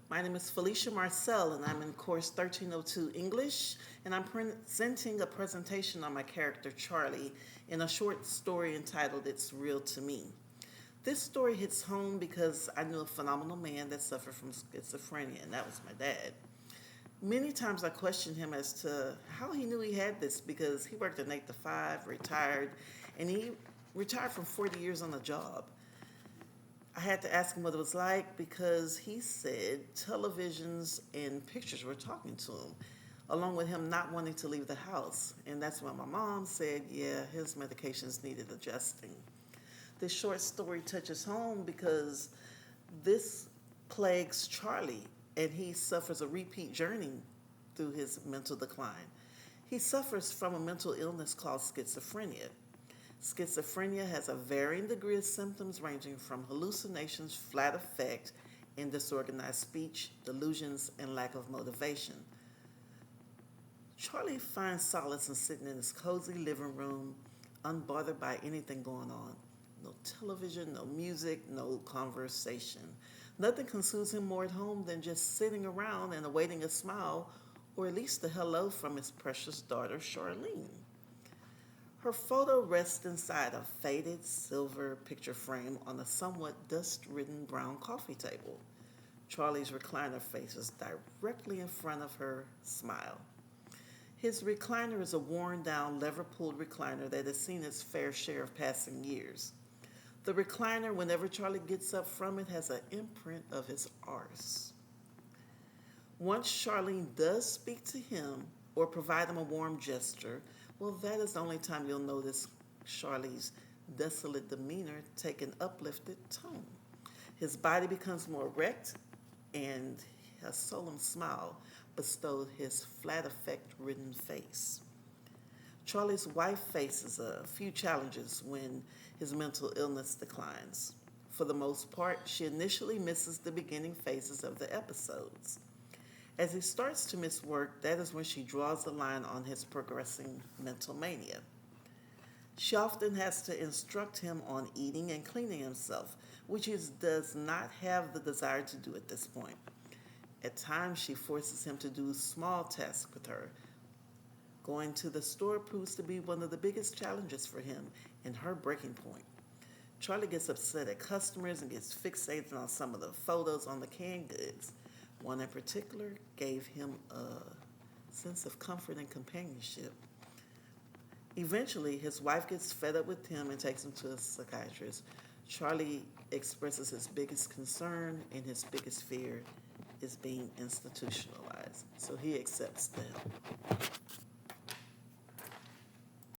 My name is Felicia Marcel, and I'm in course 1302 English, and I'm presenting a presentation on my character Charlie in a short story entitled It's Real to Me. This story hits home because I knew a phenomenal man that suffered from schizophrenia, and that was my dad. Many times I questioned him as to how he knew he had this because he worked an 8 to 5, retired, and he retired from 40 years on the job. I had to ask him what it was like because he said televisions and pictures were talking to him, along with him not wanting to leave the house. And that's when my mom said, yeah, his medications needed adjusting. This short story touches home because this plagues Charlie, and he suffers a repeat journey through his mental decline. He suffers from a mental illness called schizophrenia. Schizophrenia has a varying degree of symptoms ranging from hallucinations, flat affect, and disorganized speech, delusions, and lack of motivation. Charlie finds solace in sitting in his cozy living room, unbothered by anything going on. No television, no music, no conversation. Nothing consumes him more at home than just sitting around and awaiting a smile, or at least a hello from his precious daughter, Charlene. Her photo rests inside a faded silver picture frame on a somewhat dust-ridden brown coffee table. Charlie's recliner faces directly in front of her smile. His recliner is a worn-down, lever-pulled recliner that has seen its fair share of passing years. The recliner, whenever Charlie gets up from it, has an imprint of his arse. Once Charlene does speak to him or provide him a warm gesture, well, that is the only time you'll notice Charlie's desolate demeanor take an uplifted tone. His body becomes more erect, and a solemn smile bestowed his flat affect-ridden face. Charlie's wife faces a few challenges when his mental illness declines. For the most part, she initially misses the beginning phases of the episodes. As he starts to miss work, that is when she draws the line on his progressing mental mania. She often has to instruct him on eating and cleaning himself, which he does not have the desire to do at this point. At times, she forces him to do small tasks with her. Going to the store proves to be one of the biggest challenges for him and her breaking point. Charlie gets upset at customers and gets fixated on some of the photos on the canned goods. One in particular gave him a sense of comfort and companionship. Eventually, his wife gets fed up with him and takes him to a psychiatrist. Charlie expresses his biggest concern, and his biggest fear is being institutionalized. So he accepts the help.